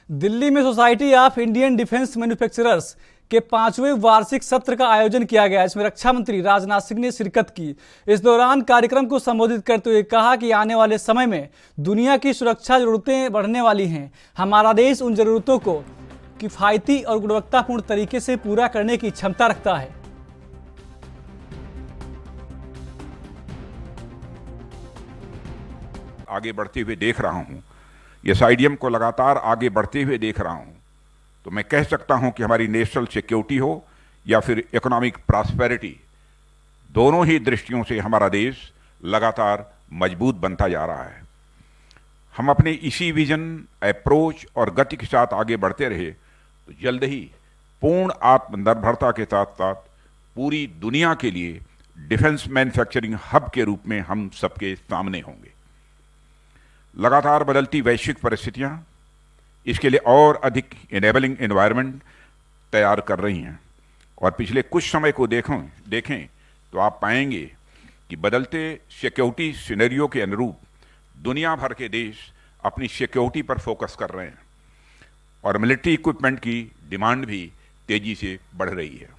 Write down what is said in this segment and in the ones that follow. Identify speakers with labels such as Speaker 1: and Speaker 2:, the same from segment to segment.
Speaker 1: दिल्ली में society of Indian defence manufacturers के 5वें वार्षिक सत्र का आयोजन किया गया। इसमें रक्षा मंत्री राजनाथ सिंह ने शिरकत की। इस दौरान कार्यक्रम को संबोधित करते हुए कहा कि आने वाले समय में दुनिया की सुरक्षा जरूरतें बढ़ने वाली हैं। हमारा देश उन जरूरतों को किफायती और गुणवत्तापूर्ण तरीके से पूरा करने की क्षमता रखता है।
Speaker 2: आगे बढ़ते हुए देख रहा हूं, एसआईडीएम को लगातार आगे बढ़ते हुए देख रहा हूं, तो मैं कह सकता हूं कि हमारी नेशनल सिक्योरिटी हो या फिर इकोनॉमिक प्रॉस्पेरिटी, दोनों ही दृष्टियों से हमारा देश लगातार मजबूत बनता जा रहा है। हम अपने इसी विजन, अप्रोच और गति के साथ आगे बढ़ते रहे तो जल्द ही पूर्ण आत्मनिर्भरता के साथ साथ पूरी दुनिया के लिए डिफेंस मैन्युफैक्चरिंग हब के रूप में हम सबके सामने होंगे। लगातार बदलती वैश्विक परिस्थितियां इसके लिए और अधिक इनेबलिंग एनवायरनमेंट तैयार कर रही हैं, और पिछले कुछ समय को देखें तो आप पाएंगे कि बदलते सिक्योरिटी सिनेरियो के अनुरूप दुनिया भर के देश अपनी सिक्योरिटी पर फोकस कर रहे हैं और मिलिट्री इक्विपमेंट की डिमांड भी तेजी से बढ़ रही है।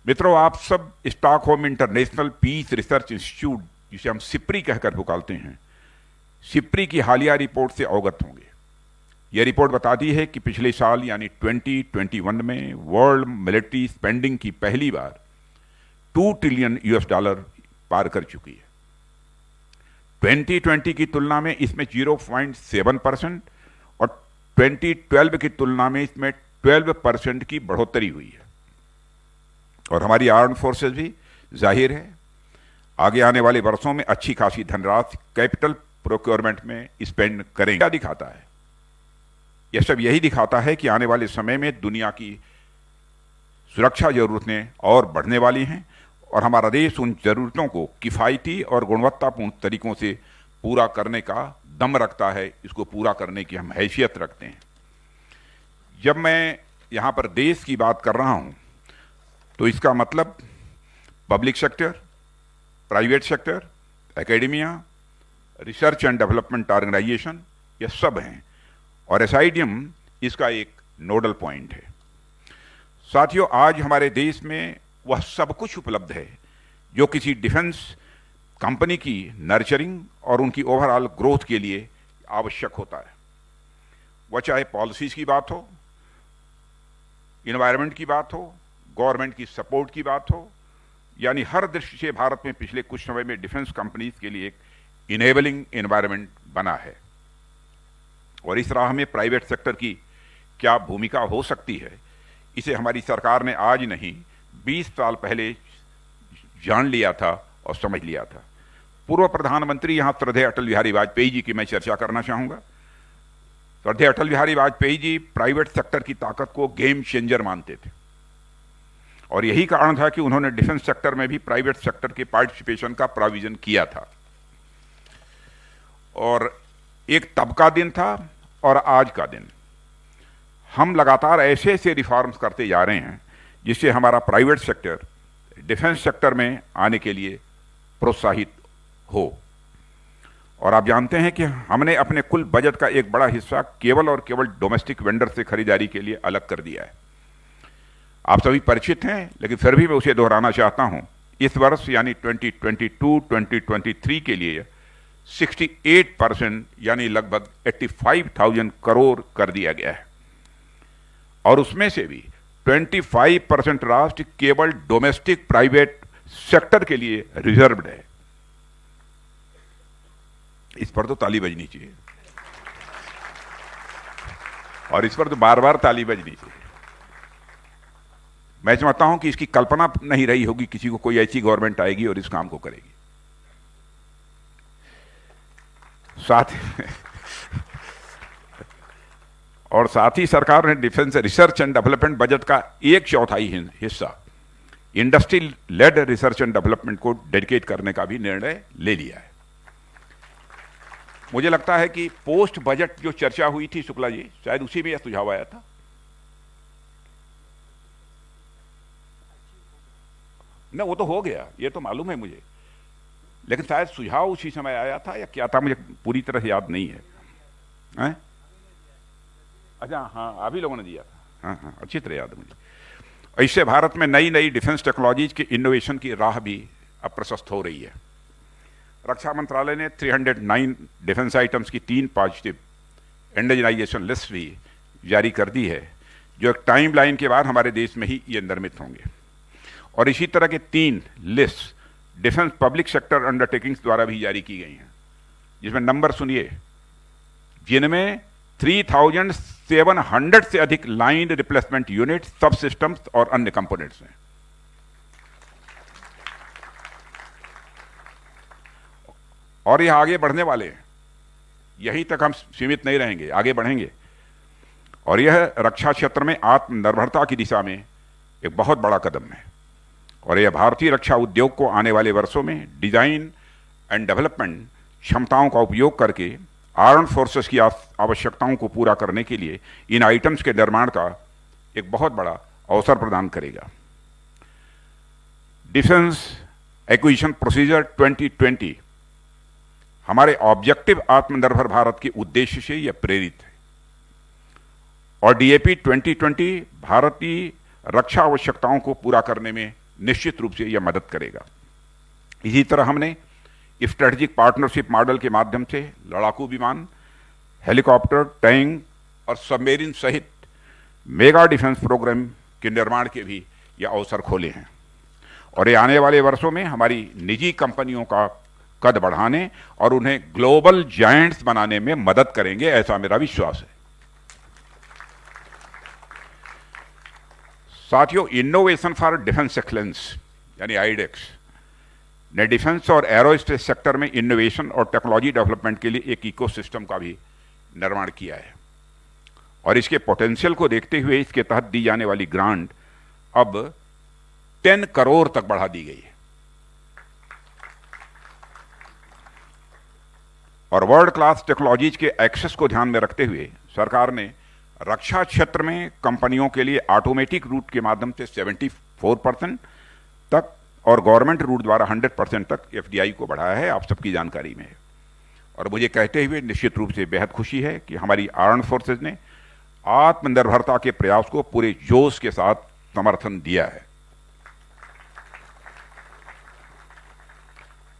Speaker 2: मित्रों, आप सब Stockholm International Peace Research Institute, जिसे हम सिप्री कहकर पुकारते हैं, सिप्री की हालिया रिपोर्ट से अवगत होंगे। यह रिपोर्ट बताती है कि पिछले साल यानी 2021 में वर्ल्ड मिलिट्री स्पेंडिंग की पहली बार $2 ट्रिलियन पार कर चुकी है। 2020 की तुलना में इसमें 0.7% और 2012 की तुलना में इसमें 12% की बढ़ोतरी हुई है। और हमारी आर्म्ड फोर्सेस भी जाहिर है आगे आने वाले वर्षों में अच्छी खासी धनराशि कैपिटल प्रोक्योरमेंट में स्पेंड करेंगे। क्या दिखाता है? यह सब यही दिखाता है कि आने वाले समय में दुनिया की सुरक्षा जरूरतें और बढ़ने वाली हैं और हमारा देश उन जरूरतों को किफायती और गुणवत्तापूर्ण तरीकों से पूरा करने का दम रखता है, इसको पूरा करने की हम हैसियत रखते हैं। जब मैं यहां पर देश की बात कर रहा हूं तो इसका मतलब public sector, private sector, academia, research and development organisation, ये सब हैं और एसआईडीएम इसका एक नोडल पॉइंट है। साथियों, आज हमारे देश में वह सब कुछ उपलब्ध है जो किसी डिफेंस कंपनी की नर्चरिंग और उनकी ओवरऑल ग्रोथ के लिए आवश्यक होता है। वह चाहे पॉलिसीज की बात हो, इन्वायरमेंट की बात हो, गवर्नमेंट की सपोर्ट की बात हो, यानी हर दृष्टि से भारत में पिछले कुछ समय में डिफेंस कंपनीज के लिए एक इनेबलिंग एनवायरनमेंट बना है। और इस राह में प्राइवेट सेक्टर की क्या भूमिका हो सकती है, इसे हमारी सरकार ने आज नहीं 20 साल पहले जान लिया था और समझ लिया था। पूर्व प्रधानमंत्री यहां श्रद्धेय अटल बिहारी वाजपेयी जी की मैं चर्चा करना चाहूंगा। श्रद्धेय अटल बिहारी वाजपेयी जी प्राइवेट सेक्टर की ताकत को गेम चेंजर मानते थे और यही कारण था कि उन्होंने डिफेंस सेक्टर में भी प्राइवेट सेक्टर के पार्टिसिपेशन का प्रोविजन किया था। और एक तब का दिन था और आज का दिन। हम लगातार ऐसे ऐसे रिफॉर्म्स करते जा रहे हैं जिससे हमारा प्राइवेट सेक्टर डिफेंस सेक्टर में आने के लिए प्रोत्साहित हो। और आप जानते हैं कि हमने अपने कुल बजट का एक बड़ा हिस्सा केवल और केवल डोमेस्टिक वेंडर से खरीदारी के लिए अलग कर दिया है। आप सभी परिचित हैं, लेकिन फिर भी मैं उसे दोहराना चाहता हूं। इस वर्ष यानी 2022-2023 के लिए 68% यानी लगभग 85,000 करोड़ कर दिया गया है और उसमें से भी 25% राशि केवल डोमेस्टिक प्राइवेट सेक्टर के लिए रिजर्व्ड है। इस पर तो ताली बजनी चाहिए और इस पर तो बार बार ताली बजनी चाहिए। मैं समझता हूं कि इसकी कल्पना नहीं रही होगी किसी को, कोई ऐसी गवर्नमेंट आएगी और इस काम को करेगी। साथ ही सरकार ने defence research and development budget का 1/4 हिस्सा industry led research and development को डेडिकेट करने का भी निर्णय ले लिया है। मुझे लगता है कि पोस्ट बजट जो चर्चा हुई थी शुक्ला जी, शायद उसी में यह सुझाव आया था। ना, वो तो हो गया, ये तो मालूम है मुझे, लेकिन शायद सुझाव उसी समय आया था या क्या था, मुझे पूरी तरह से याद नहीं है। अच्छा हाँ, आप ही लोगों ने दिया था। हाँ हाँ, अच्छी तरह याद है मुझे। इससे भारत में नई नई डिफेंस टेक्नोलॉजीज की इनोवेशन की राह भी अब प्रशस्त हो रही है। रक्षा मंत्रालय ने 309 डिफेंस आइटम्स की 3 पॉजिटिव इंडिजिनाइजेशन लिस्ट भी जारी कर दी है, जो एक टाइम लाइन के बाद हमारे देश में ही ये निर्मित होंगे। और इसी तरह के 3 list defence public sector undertakings द्वारा भी जारी की गई हैं, जिसमें नंबर सुनिए, जिनमें 3700 से अधिक लाइन रिप्लेसमेंट यूनिट, सब सिस्टम्स और अन्य कंपोनेंट्स हैं। और यह आगे बढ़ने वाले हैं, यहीं तक हम सीमित नहीं रहेंगे, आगे बढ़ेंगे। और यह रक्षा क्षेत्र में आत्मनिर्भरता की दिशा में एक बहुत बड़ा कदम है। और यह भारतीय रक्षा उद्योग को आने वाले वर्षों में डिजाइन एंड डेवलपमेंट क्षमताओं का उपयोग करके आर्म्ड फोर्सेस की आवश्यकताओं को पूरा करने के लिए इन आइटम्स के निर्माण का एक बहुत बड़ा अवसर प्रदान करेगा। डिफेंस एक्विजिशन प्रोसीजर 2020 हमारे ऑब्जेक्टिव आत्मनिर्भर भारत के उद्देश्य से यह प्रेरित है। और डीएपी 2020 भारतीय रक्षा आवश्यकताओं को पूरा करने में निश्चित रूप से यह मदद करेगा। इसी तरह हमने स्ट्रेटेजिक पार्टनरशिप मॉडल के माध्यम से लड़ाकू विमान, हेलीकॉप्टर, टैंक और सबमरीन सहित मेगा डिफेंस प्रोग्राम के निर्माण के भी यह अवसर खोले हैं। और ये आने वाले वर्षों में हमारी निजी कंपनियों का कद बढ़ाने और उन्हें ग्लोबल जायंट्स बनाने में मदद करेंगे, ऐसा मेरा विश्वास है। साथियों, इनोवेशन फॉर डिफेंस एक्सीलेंस यानी आईडेक्स ने डिफेंस और एरोस्पेस सेक्टर में इनोवेशन और टेक्नोलॉजी डेवलपमेंट के लिए एक इकोसिस्टम का भी निर्माण किया है। और इसके पोटेंशियल को देखते हुए इसके तहत दी जाने वाली ग्रांट अब 10 करोड़ तक बढ़ा दी गई है। और वर्ल्ड क्लास टेक्नोलॉजीज के एक्सेस को ध्यान में रखते हुए सरकार ने रक्षा क्षेत्र में कंपनियों के लिए ऑटोमेटिक रूट के माध्यम से 74% तक और गवर्नमेंट रूट द्वारा 100% तक एफडीआई को बढ़ाया है, आप सबकी जानकारी में है। और मुझे कहते हुए निश्चित रूप से बेहद खुशी है कि हमारी आर्म्ड फोर्सेज ने आत्मनिर्भरता के प्रयास को पूरे जोश के साथ समर्थन दिया है।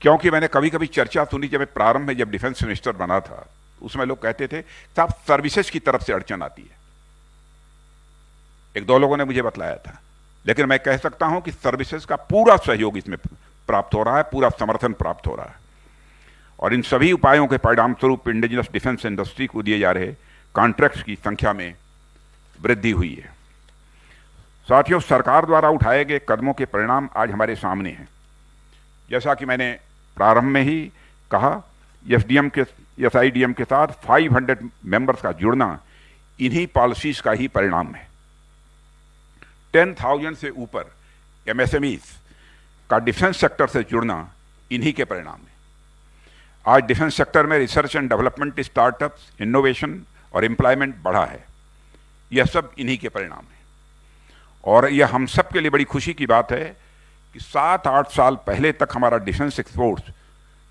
Speaker 2: क्योंकि मैंने कभी कभी चर्चा सुनी, जब मैं प्रारंभ में जब डिफेंस मिनिस्टर बना था, उसमें लोग कहते थे साहब सर्विसेज की तरफ से अड़चन आती है। एक दो लोगों ने मुझे बतलाया था, लेकिन मैं कह सकता हूं कि सर्विसेज का पूरा सहयोग इसमें प्राप्त हो रहा है, पूरा समर्थन प्राप्त हो रहा है। और इन सभी उपायों के परिणाम स्वरूप इंडिजिनस डिफेंस इंडस्ट्री को दिए जा रहे कॉन्ट्रैक्ट्स की संख्या में वृद्धि हुई है। साथियों, सरकार द्वारा उठाए गए कदमों के परिणाम आज हमारे सामने हैं। जैसा कि मैंने प्रारंभ में ही कहा, एसआईडीएम के साथ 500 मेंबर्स का जुड़ना इन्हीं पॉलिसीज का ही परिणाम है। 10,000 से ऊपर एमएसएमईज का डिफेंस सेक्टर से जुड़ना इन्हीं के परिणाम है। आज डिफेंस सेक्टर में research and development, startups, innovation और एम्प्लॉयमेंट बढ़ा है। यह सब इन्हीं के परिणाम है। और यह हम सब के लिए बड़ी खुशी की बात है कि 7-8 साल पहले तक हमारा डिफेंस एक्सपोर्ट्स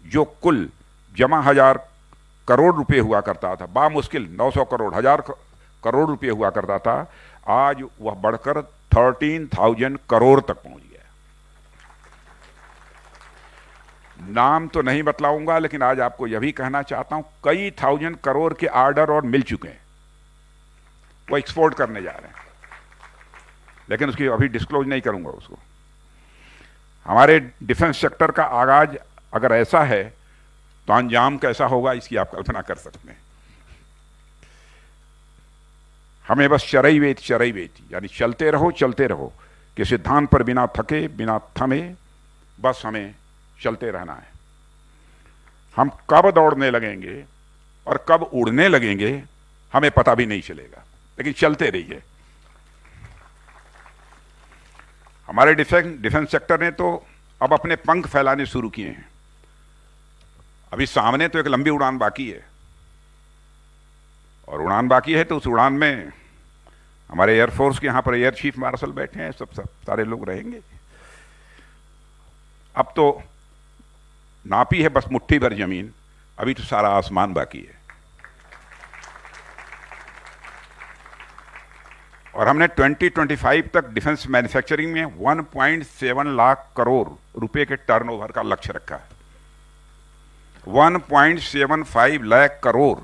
Speaker 2: जो कुल जमा 1000 करोड़ रुपए हुआ करता था, बामुश्किल 900 करोड़ 1000 करोड़ रुपए हुआ करता था, आज वह बढ़कर 13,000 करोड़ तक पहुंच गया। नाम तो नहीं बतलाऊंगा, लेकिन आज आपको यह भी कहना चाहता हूं, कई 1000 करोड़ के ऑर्डर और मिल चुके हैं, वो एक्सपोर्ट करने जा रहे हैं, लेकिन उसकी अभी डिस्क्लोज नहीं करूंगा उसको। हमारे डिफेंस सेक्टर का आगाज अगर ऐसा है तो अंजाम कैसा होगा, इसकी आप कल्पना कर सकते हैं। हमें बस चरैवेति यानी चलते रहो कि सिद्धांत पर बिना थके बिना थमे बस हमें चलते रहना है। हम कब दौड़ने लगेंगे और कब उड़ने लगेंगे हमें पता भी नहीं चलेगा, लेकिन चलते रहिए। हमारे डिफेंस सेक्टर ने तो अब अपने पंख फैलाने शुरू किए हैं। अभी सामने तो एक लंबी उड़ान बाकी है, और उड़ान बाकी है तो उस उड़ान में हमारे एयरफोर्स के यहां पर एयर चीफ मार्शल बैठे हैं, सब सारे लोग रहेंगे। अब तो नापी है बस मुट्ठी भर जमीन, अभी तो सारा आसमान बाकी है। और हमने 2025 तक डिफेंस मैन्युफैक्चरिंग में 1.7 लाख करोड़ रुपए के टर्नओवर का लक्ष्य रखा है। 1.75 लाख करोड़